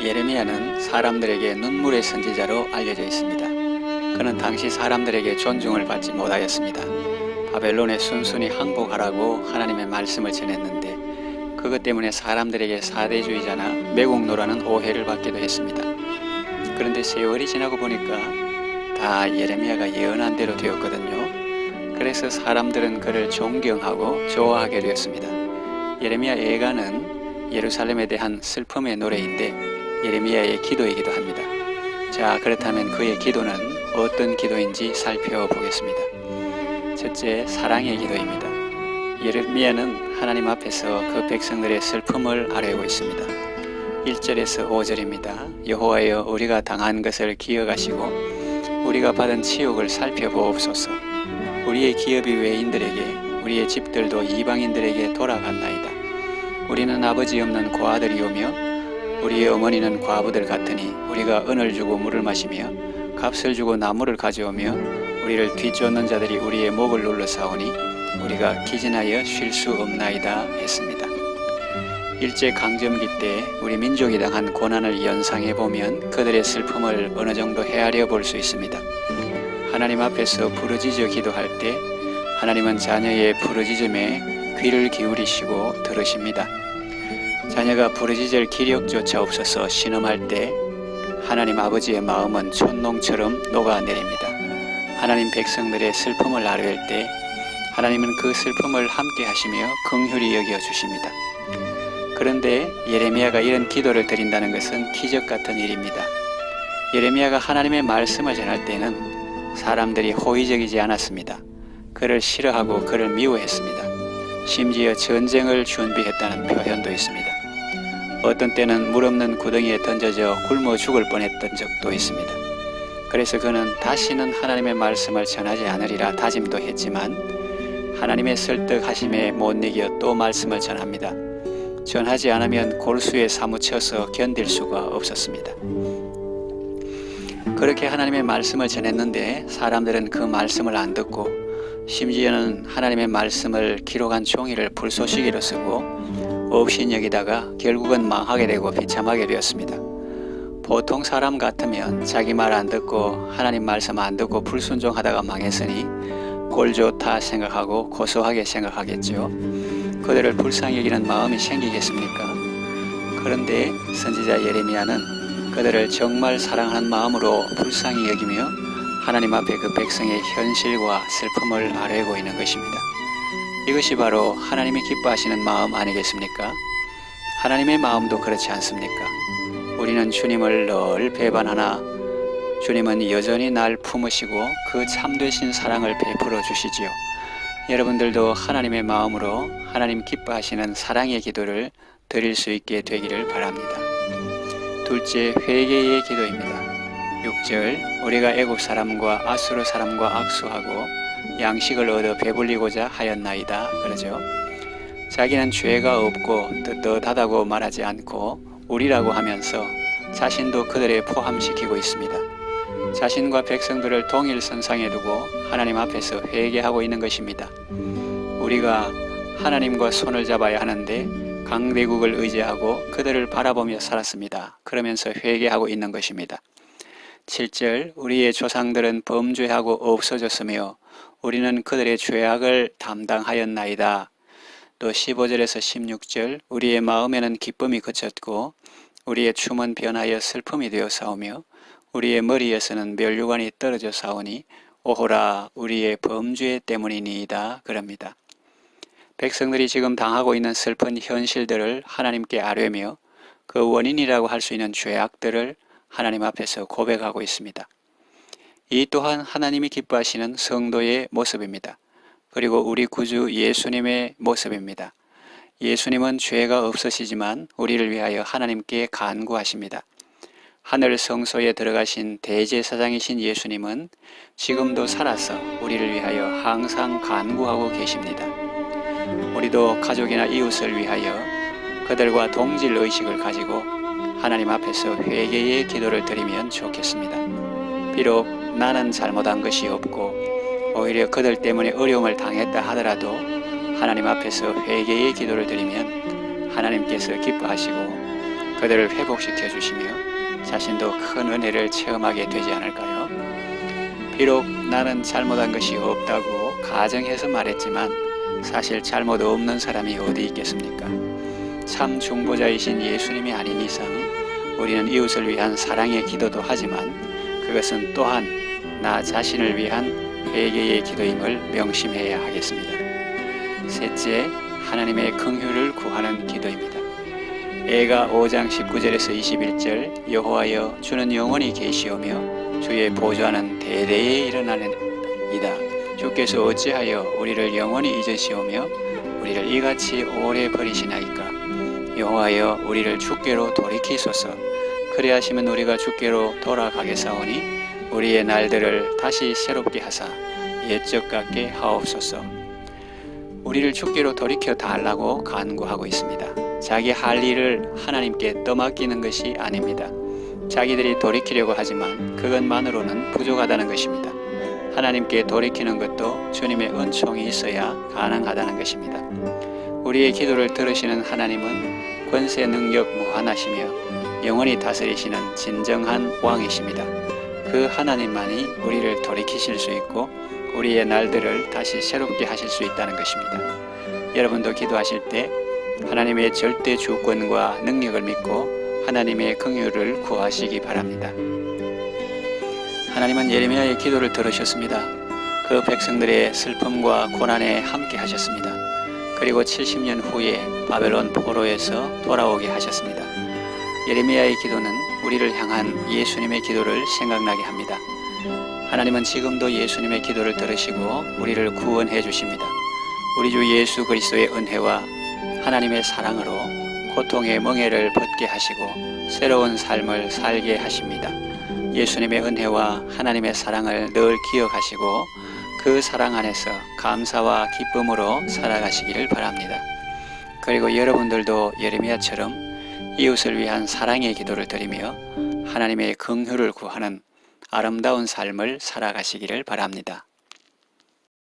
예레미야는 사람들에게 눈물의 선지자로 알려져 있습니다. 그는 당시 사람들에게 존중을 받지 못하였습니다. 바벨론에 순순히 항복하라고 하나님의 말씀을 전했는데 그것 때문에 사람들에게 사대주의자나 매국노라는 오해를 받기도 했습니다. 그런데 세월이 지나고 보니까 다 예레미야가 예언한 대로 되었거든요. 그래서 사람들은 그를 존경하고 좋아하게 되었습니다. 예레미야 예가는 예루살렘에 대한 슬픔의 노래인데 예레미야의 기도이기도 합니다. 자, 그렇다면 그의 기도는 어떤 기도인지 살펴보겠습니다. 첫째, 사랑의 기도입니다. 예레미야는 하나님 앞에서 그 백성들의 슬픔을 아뢰고 있습니다. 1절에서 5절입니다. 여호와여, 우리가 당한 것을 기억하시고 우리가 받은 치욕을 살펴보옵소서. 우리의 기업이 외인들에게, 우리의 집들도 이방인들에게 돌아갔나이다. 우리는 아버지 없는 고아들이오며 우리의 어머니는 과부들 같으니 우리가 은을 주고 물을 마시며 값을 주고 나무를 가져오며 우리를 뒤쫓는 자들이 우리의 목을 눌러 싸우니 우리가 기진하여 쉴 수 없나이다 했습니다. 일제 강점기 때 우리 민족이 당한 고난을 연상해 보면 그들의 슬픔을 어느 정도 헤아려 볼 수 있습니다. 하나님 앞에서 부르짖어 기도할 때 하나님은 자녀의 부르짖음에 귀를 기울이시고 들으십니다. 자녀가 부르짖을 기력조차 없어서 신음할 때 하나님 아버지의 마음은 촛농처럼 녹아내립니다. 하나님 백성들의 슬픔을 아뢰을 때 하나님은 그 슬픔을 함께 하시며 긍휼히 여겨주십니다. 그런데 예레미야가 이런 기도를 드린다는 것은 기적 같은 일입니다. 예레미야가 하나님의 말씀을 전할 때는 사람들이 호의적이지 않았습니다. 그를 싫어하고 그를 미워했습니다. 심지어 전쟁을 준비했다는 표현도 있습니다. 어떤 때는 물 없는 구덩이에 던져져 굶어 죽을 뻔했던 적도 있습니다. 그래서 그는 다시는 하나님의 말씀을 전하지 않으리라 다짐도 했지만 하나님의 설득하심에 못 이겨 또 말씀을 전합니다. 전하지 않으면 골수에 사무쳐서 견딜 수가 없었습니다. 그렇게 하나님의 말씀을 전했는데 사람들은 그 말씀을 안 듣고 심지어는 하나님의 말씀을 기록한 종이를 불쏘시개로 쓰고 업신여기다가 결국은 망하게 되고 비참하게 되었습니다. 보통 사람 같으면 자기 말 안 듣고 하나님 말씀 안 듣고 불순종하다가 망했으니 꼴 좋다 생각하고 고소하게 생각하겠죠. 그들을 불쌍히 여기는 마음이 생기겠습니까? 그런데 선지자 예레미야는 그들을 정말 사랑하는 마음으로 불쌍히 여기며 하나님 앞에 그 백성의 현실과 슬픔을 아뢰고 있는 것입니다. 이것이 바로 하나님이 기뻐하시는 마음 아니겠습니까? 하나님의 마음도 그렇지 않습니까? 우리는 주님을 늘 배반하나 주님은 여전히 날 품으시고 그 참되신 사랑을 베풀어 주시지요. 여러분들도 하나님의 마음으로 하나님 기뻐하시는 사랑의 기도를 드릴 수 있게 되기를 바랍니다. 둘째, 회개의 기도입니다. 6절, 우리가 애굽 사람과 아수르 사람과 악수하고 양식을 얻어 배불리고자 하였나이다 그러죠. 자기는 죄가 없고 떳떳하다고 말하지 않고 우리라고 하면서 자신도 그들에 포함시키고 있습니다. 자신과 백성들을 동일 선상에 두고 하나님 앞에서 회개하고 있는 것입니다. 우리가 하나님과 손을 잡아야 하는데 강대국을 의지하고 그들을 바라보며 살았습니다. 그러면서 회개하고 있는 것입니다. 7절, 우리의 조상들은 범죄하고 없어졌으며 우리는 그들의 죄악을 담당하였나이다. 또 15절에서 16절, 우리의 마음에는 기쁨이 그쳤고 우리의 춤은 변하여 슬픔이 되어 싸우며 우리의 머리에서는 멸류관이 떨어져 싸우니 오호라 우리의 범죄 때문이니이다 그럽니다. 백성들이 지금 당하고 있는 슬픈 현실들을 하나님께 아뢰며 그 원인이라고 할 수 있는 죄악들을 하나님 앞에서 고백하고 있습니다. 이 또한 하나님이 기뻐하시는 성도의 모습입니다. 그리고 우리 구주 예수님의 모습입니다. 예수님은 죄가 없으시지만 우리를 위하여 하나님께 간구하십니다. 하늘 성소에 들어가신 대제사장이신 예수님은 지금도 살아서 우리를 위하여 항상 간구하고 계십니다. 우리도 가족이나 이웃을 위하여 그들과 동질 의식을 가지고 하나님 앞에서 회개의 기도를 드리면 좋겠습니다. 비록 나는 잘못한 것이 없고 오히려 그들 때문에 어려움을 당했다 하더라도 하나님 앞에서 회개의 기도를 드리면 하나님께서 기뻐하시고 그들을 회복시켜 주시며 자신도 큰 은혜를 체험하게 되지 않을까요? 비록 나는 잘못한 것이 없다고 가정해서 말했지만 사실 잘못 없는 사람이 어디 있겠습니까? 참 중보자이신 예수님이 아닌 이상 우리는 이웃을 위한 사랑의 기도도 하지만 그것은 또한 나 자신을 위한 회개의 기도임을 명심해야 하겠습니다. 셋째, 하나님의 긍휼을 구하는 기도입니다. 에가 5장 19절에서 21절 여호와여 주는 영원히 계시오며 주의 보좌는 대대에 일어나느니이다. 주께서 어찌하여 우리를 영원히 잊으시오며 우리를 이같이 오래 버리시나이까. 여호와여 우리를 주께로 돌이키소서. 그리하시면 우리가 주께로 돌아가겠사오니 우리의 날들을 다시 새롭게 하사 옛적 같게 하옵소서. 우리를 주께로 돌이켜 달라고 간구하고 있습니다. 자기 할 일을 하나님께 떠맡기는 것이 아닙니다. 자기들이 돌이키려고 하지만 그것만으로는 부족하다는 것입니다. 하나님께 돌이키는 것도 주님의 은총이 있어야 가능하다는 것입니다. 우리의 기도를 들으시는 하나님은 권세 능력 무한하시며 영원히 다스리시는 진정한 왕이십니다. 그 하나님만이 우리를 돌이키실 수 있고 우리의 날들을 다시 새롭게 하실 수 있다는 것입니다. 여러분도 기도하실 때 하나님의 절대 주권과 능력을 믿고 하나님의 긍휼을 구하시기 바랍니다. 하나님은 예레미야의 기도를 들으셨습니다. 그 백성들의 슬픔과 고난에 함께 하셨습니다. 그리고 70년 후에 바벨론 포로에서 돌아오게 하셨습니다. 예레미야의 기도는 우리를 향한 예수님의 기도를 생각나게 합니다. 하나님은 지금도 예수님의 기도를 들으시고 우리를 구원해 주십니다. 우리 주 예수 그리스도의 은혜와 하나님의 사랑으로 고통의 멍에를 벗게 하시고 새로운 삶을 살게 하십니다. 예수님의 은혜와 하나님의 사랑을 늘 기억하시고 그 사랑 안에서 감사와 기쁨으로 살아가시기를 바랍니다. 그리고 여러분들도 예레미야처럼 이웃을 위한 사랑의 기도를 드리며 하나님의 긍휼을 구하는 아름다운 삶을 살아가시기를 바랍니다.